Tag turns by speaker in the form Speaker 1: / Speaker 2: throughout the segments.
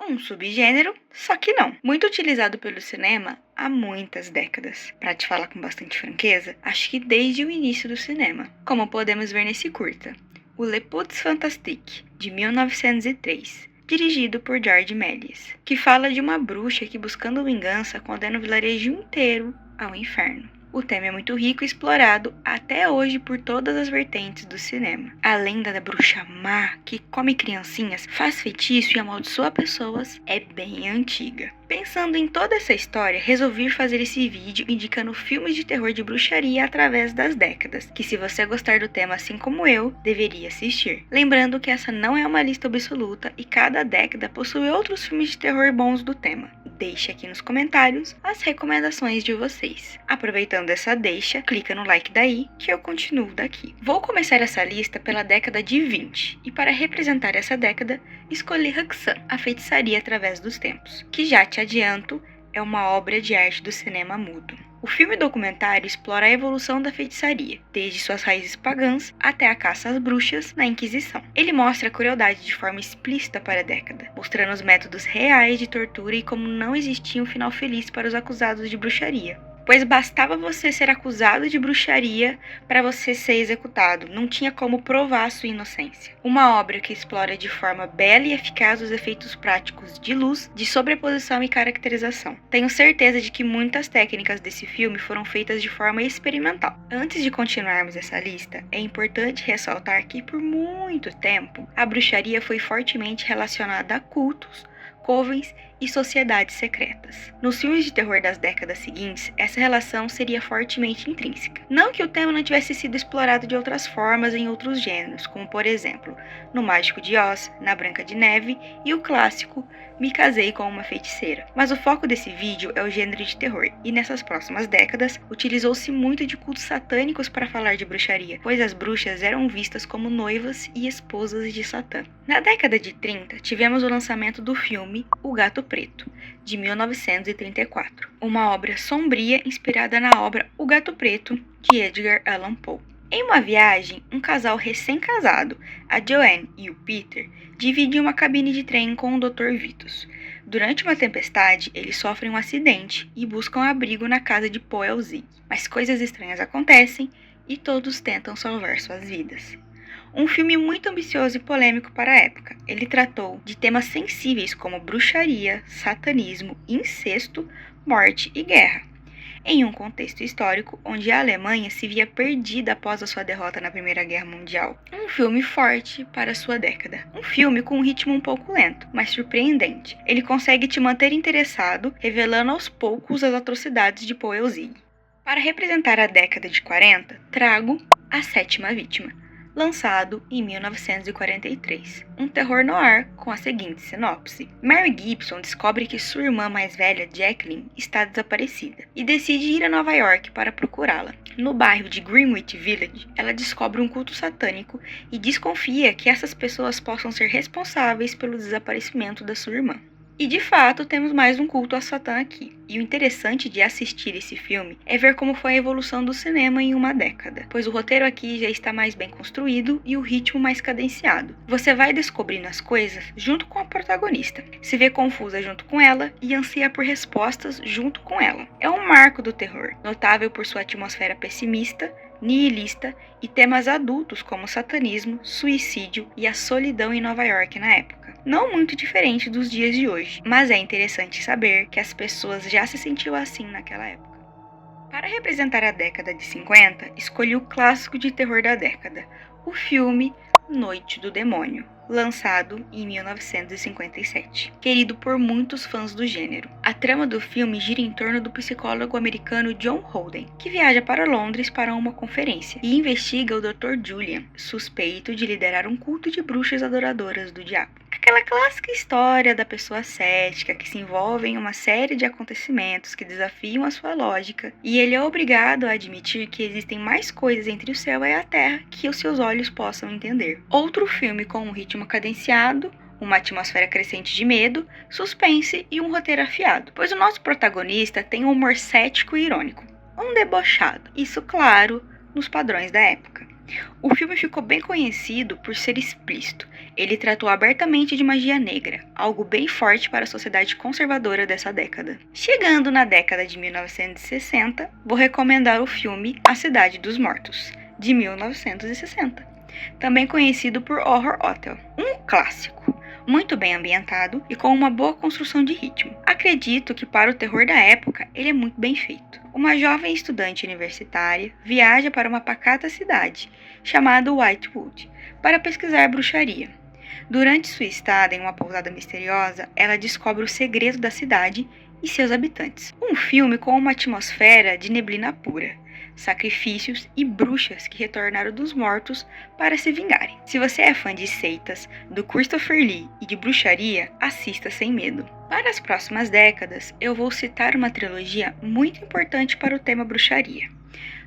Speaker 1: Um subgênero, só que não. Muito utilizado pelo cinema há muitas décadas. Pra te falar com bastante franqueza, acho que desde o início do cinema. Como podemos ver nesse curta, o Les Petits Fantastiques, de 1903. Dirigido por George Méliès, que fala de uma bruxa que, buscando vingança, condena o vilarejo inteiro ao inferno. O tema é muito rico e explorado até hoje por todas as vertentes do cinema. A lenda da bruxa má, que come criancinhas, faz feitiço e amaldiçoa pessoas, é bem antiga. Pensando em toda essa história, resolvi fazer esse vídeo indicando filmes de terror de bruxaria através das décadas, que se você gostar do tema assim como eu, deveria assistir. Lembrando que essa não é uma lista absoluta e cada década possui outros filmes de terror bons do tema. Deixe aqui nos comentários as recomendações de vocês. Aproveitando essa deixa, clica no like daí que eu continuo daqui. Vou começar essa lista pela década de 20 e para representar essa década, escolhi Roxane, a feitiçaria através dos tempos, que já te adianto, é uma obra de arte do cinema mudo. O filme documentário explora a evolução da feitiçaria, desde suas raízes pagãs até a caça às bruxas na Inquisição. Ele mostra a crueldade de forma explícita para a década, mostrando os métodos reais de tortura e como não existia um final feliz para os acusados de bruxaria. Pois bastava você ser acusado de bruxaria para você ser executado, não tinha como provar sua inocência. Uma obra que explora de forma bela e eficaz os efeitos práticos de luz, de sobreposição e caracterização. Tenho certeza de que muitas técnicas desse filme foram feitas de forma experimental. Antes de continuarmos essa lista, é importante ressaltar que por muito tempo a bruxaria foi fortemente relacionada a cultos, covens e sociedades secretas. Nos filmes de terror das décadas seguintes, essa relação seria fortemente intrínseca. Não que o tema não tivesse sido explorado de outras formas em outros gêneros, como por exemplo, no Mágico de Oz, na Branca de Neve e o clássico Me Casei com uma Feiticeira. Mas o foco desse vídeo é o gênero de terror, e nessas próximas décadas, utilizou-se muito de cultos satânicos para falar de bruxaria, pois as bruxas eram vistas como noivas e esposas de Satã. Na década de 30, tivemos o lançamento do filme O Gato Preto, de 1934, uma obra sombria inspirada na obra O Gato Preto, de Edgar Allan Poe. Em uma viagem, um casal recém-casado, a Joanne e o Peter, dividem uma cabine de trem com o Dr. Vitus. Durante uma tempestade, eles sofrem um acidente e buscam abrigo na casa de Poe Elzig. Mas coisas estranhas acontecem e todos tentam salvar suas vidas. Um filme muito ambicioso e polêmico para a época. Ele tratou de temas sensíveis como bruxaria, satanismo, incesto, morte e guerra, em um contexto histórico onde a Alemanha se via perdida após a sua derrota na Primeira Guerra Mundial. Um filme forte para sua década. Um filme com um ritmo um pouco lento, mas surpreendente. Ele consegue te manter interessado, revelando aos poucos as atrocidades de Poe Elzig. Para representar a década de 40, trago A Sétima Vítima, lançado em 1943. Um terror noir com a seguinte sinopse. Mary Gibson descobre que sua irmã mais velha, Jacqueline, está desaparecida e decide ir a Nova York para procurá-la. No bairro de Greenwich Village, ela descobre um culto satânico e desconfia que essas pessoas possam ser responsáveis pelo desaparecimento da sua irmã. E de fato, temos mais um culto a Satã aqui. E o interessante de assistir esse filme é ver como foi a evolução do cinema em uma década, pois o roteiro aqui já está mais bem construído e o ritmo mais cadenciado. Você vai descobrindo as coisas junto com a protagonista, se vê confusa junto com ela e ansia por respostas junto com ela. É um marco do terror, notável por sua atmosfera pessimista, nihilista e temas adultos como satanismo, suicídio e a solidão em Nova York na época. Não muito diferente dos dias de hoje, mas é interessante saber que as pessoas já se sentiam assim naquela época. Para representar a década de 50, escolhi o clássico de terror da década, o filme Noite do Demônio, lançado em 1957, querido por muitos fãs do gênero. A trama do filme gira em torno do psicólogo americano John Holden, que viaja para Londres para uma conferência e investiga o Dr. Julian, suspeito de liderar um culto de bruxas adoradoras do diabo. Aquela clássica história da pessoa cética que se envolve em uma série de acontecimentos que desafiam a sua lógica, e ele é obrigado a admitir que existem mais coisas entre o céu e a terra que os seus olhos possam entender. Outro filme com um ritmo cadenciado, uma atmosfera crescente de medo, suspense e um roteiro afiado, pois o nosso protagonista tem um humor cético e irônico, um debochado, isso claro, nos padrões da época. O filme ficou bem conhecido por ser explícito. Ele tratou abertamente de magia negra, algo bem forte para a sociedade conservadora dessa década. Chegando na década de 1960, vou recomendar o filme A Cidade dos Mortos, de 1960, também conhecido por Horror Hotel. Um clássico, muito bem ambientado e com uma boa construção de ritmo. Acredito que para o terror da época ele é muito bem feito. Uma jovem estudante universitária viaja para uma pacata cidade, chamada Whitewood, para pesquisar bruxaria. Durante sua estada em uma pousada misteriosa, ela descobre o segredo da cidade e seus habitantes. Um filme com uma atmosfera de neblina pura, sacrifícios e bruxas que retornaram dos mortos para se vingarem. Se você é fã de seitas, do Christopher Lee e de bruxaria, assista sem medo. Para as próximas décadas, eu vou citar uma trilogia muito importante para o tema bruxaria,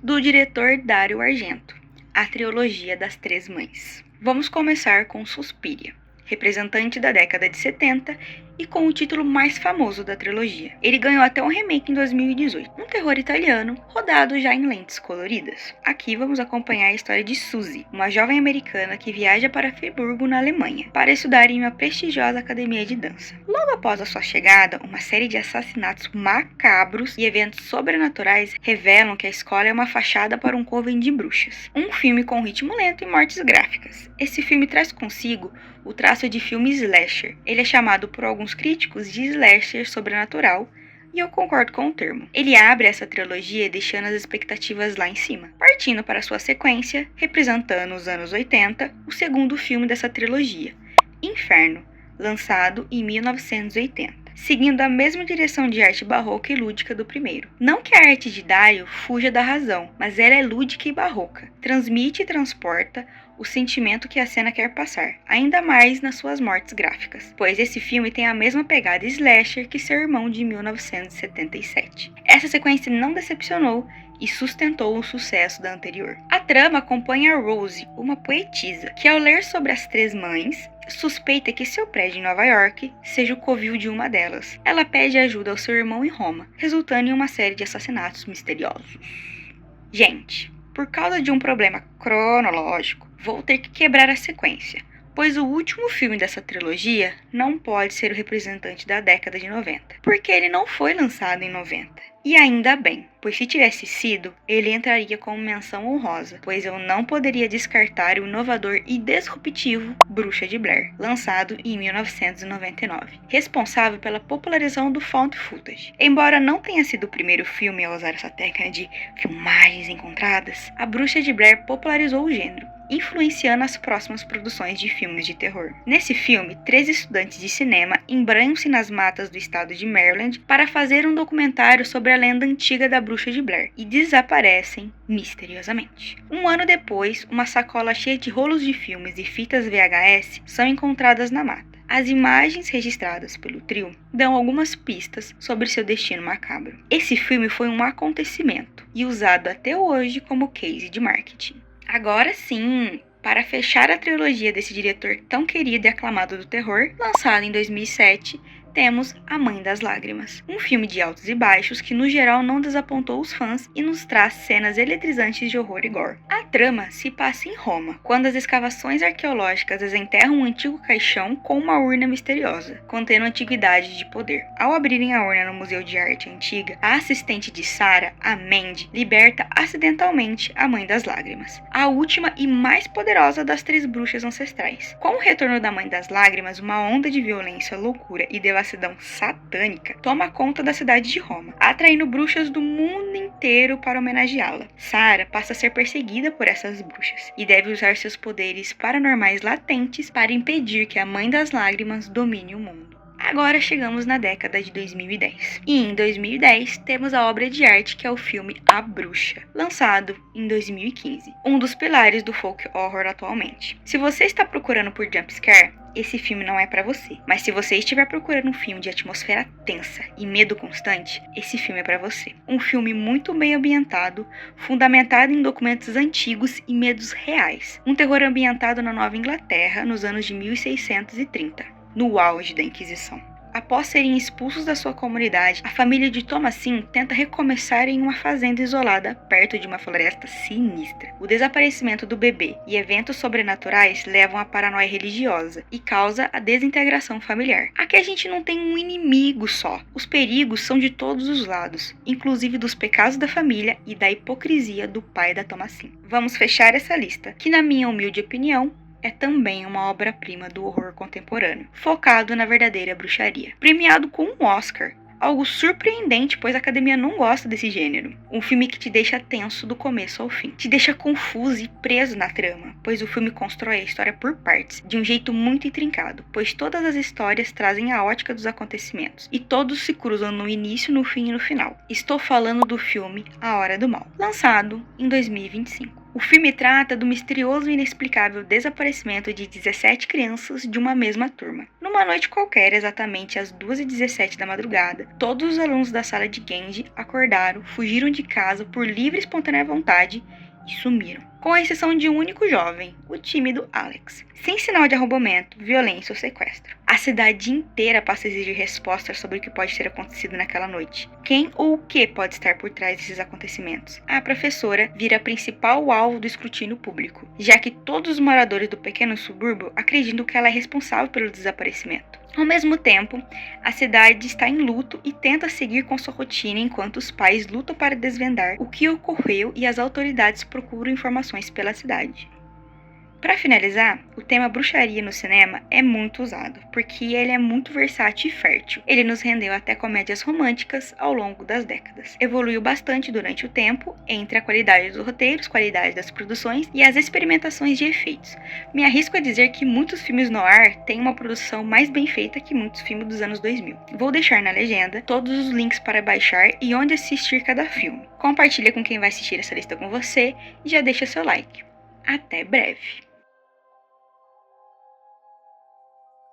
Speaker 1: do diretor Dario Argento, a trilogia das Três Mães. Vamos começar com Suspiria, representante da década de 70 e com o título mais famoso da trilogia. Ele ganhou até um remake em 2018, um terror italiano rodado já em lentes coloridas. Aqui vamos acompanhar a história de Suzy, uma jovem americana que viaja para Friburgo, na Alemanha, para estudar em uma prestigiosa academia de dança. Logo após a sua chegada, uma série de assassinatos macabros e eventos sobrenaturais revelam que a escola é uma fachada para um coven de bruxas. Um filme com ritmo lento e mortes gráficas. Esse filme traz consigo o traço de filme slasher. Ele é chamado por alguns críticos de slasher sobrenatural, e eu concordo com o termo. Ele abre essa trilogia deixando as expectativas lá em cima, partindo para sua sequência, representando os anos 80, o segundo filme dessa trilogia, Inferno, lançado em 1980. Seguindo a mesma direção de arte barroca e lúdica do primeiro. Não que a arte de Dario fuja da razão, mas ela é lúdica e barroca. Transmite e transporta o sentimento que a cena quer passar, ainda mais nas suas mortes gráficas, pois esse filme tem a mesma pegada slasher que seu irmão de 1977. Essa sequência não decepcionou e sustentou o sucesso da anterior. A trama acompanha a Rose, uma poetisa, que ao ler sobre as Três Mães, suspeita que seu prédio em Nova York seja o covil de uma delas. Ela pede ajuda ao seu irmão em Roma, resultando em uma série de assassinatos misteriosos. Gente, por causa de um problema cronológico, vou ter que quebrar a sequência, pois o último filme dessa trilogia não pode ser o representante da década de 90, porque ele não foi lançado em 90. E ainda bem, pois se tivesse sido, ele entraria como menção honrosa, pois eu não poderia descartar o inovador e disruptivo Bruxa de Blair, lançado em 1999, responsável pela popularização do found footage. Embora não tenha sido o primeiro filme a usar essa técnica de filmagens encontradas, a Bruxa de Blair popularizou o gênero, influenciando as próximas produções de filmes de terror. Nesse filme, 3 estudantes de cinema embranham-se nas matas do estado de Maryland para fazer um documentário sobre a lenda antiga da Bruxa de Blair e desaparecem misteriosamente. Um ano depois, uma sacola cheia de rolos de filmes e fitas VHS são encontradas na mata. As imagens registradas pelo trio dão algumas pistas sobre seu destino macabro. Esse filme foi um acontecimento e usado até hoje como case de marketing. Agora sim, para fechar a trilogia desse diretor tão querido e aclamado do terror, lançado em 2007, temos A Mãe das Lágrimas, um filme de altos e baixos que no geral não desapontou os fãs e nos traz cenas eletrizantes de horror e gore. A trama se passa em Roma, quando as escavações arqueológicas desenterram um antigo caixão com uma urna misteriosa, contendo antiguidade de poder. Ao abrirem a urna no Museu de Arte Antiga, a assistente de Sarah, a Mandy, liberta acidentalmente a Mãe das Lágrimas, a última e mais poderosa das 3 bruxas ancestrais. Com o retorno da Mãe das Lágrimas, uma onda de violência, loucura e devassidão satânica toma conta da cidade de Roma, atraindo bruxas do mundo inteiro para homenageá-la. Sarah passa a ser perseguida por essas bruxas e deve usar seus poderes paranormais latentes para impedir que a Mãe das Lágrimas domine o mundo. Agora chegamos na década de 2010. E em 2010 temos a obra de arte que é o filme A Bruxa, lançado em 2015, um dos pilares do folk horror atualmente. Se você está procurando por jumpscare, esse filme não é pra você. Mas se você estiver procurando um filme de atmosfera tensa e medo constante, esse filme é pra você. Um filme muito bem ambientado, fundamentado em documentos antigos e medos reais. Um terror ambientado na Nova Inglaterra nos anos de 1630. No auge da Inquisição. Após serem expulsos da sua comunidade, a família de Thomasin tenta recomeçar em uma fazenda isolada perto de uma floresta sinistra. O desaparecimento do bebê e eventos sobrenaturais levam à paranoia religiosa e causa a desintegração familiar. Aqui a gente não tem um inimigo só. Os perigos são de todos os lados, inclusive dos pecados da família e da hipocrisia do pai da Thomasin. Vamos fechar essa lista, que na minha humilde opinião, é também uma obra-prima do horror contemporâneo, focado na verdadeira bruxaria. Premiado com um Oscar, algo surpreendente, pois a academia não gosta desse gênero. Um filme que te deixa tenso do começo ao fim. Te deixa confuso e preso na trama, pois o filme constrói a história por partes, de um jeito muito intrincado, pois todas as histórias trazem a ótica dos acontecimentos, e todos se cruzam no início, no fim e no final. Estou falando do filme A Hora do Mal, lançado em 2025. O filme trata do misterioso e inexplicável desaparecimento de 17 crianças de uma mesma turma. Numa noite qualquer, exatamente às 2h17 da madrugada, todos os alunos da sala de Genji acordaram, fugiram de casa por livre e espontânea vontade e sumiram, com exceção de um único jovem, o tímido Alex, sem sinal de arrombamento, violência ou sequestro. A cidade inteira passa a exigir respostas sobre o que pode ter acontecido naquela noite. Quem ou o que pode estar por trás desses acontecimentos? A professora vira a principal alvo do escrutínio público, já que todos os moradores do pequeno subúrbio acreditam que ela é responsável pelo desaparecimento. Ao mesmo tempo, a cidade está em luto e tenta seguir com sua rotina enquanto os pais lutam para desvendar o que ocorreu e as autoridades procuram informações pela cidade. Para finalizar, o tema bruxaria no cinema é muito usado, porque ele é muito versátil e fértil. Ele nos rendeu até comédias românticas ao longo das décadas. Evoluiu bastante durante o tempo, entre a qualidade dos roteiros, qualidade das produções e as experimentações de efeitos. Me arrisco a dizer que muitos filmes noir têm uma produção mais bem feita que muitos filmes dos anos 2000. Vou deixar na legenda todos os links para baixar e onde assistir cada filme. Compartilha com quem vai assistir essa lista com você e já deixa seu like. Até breve!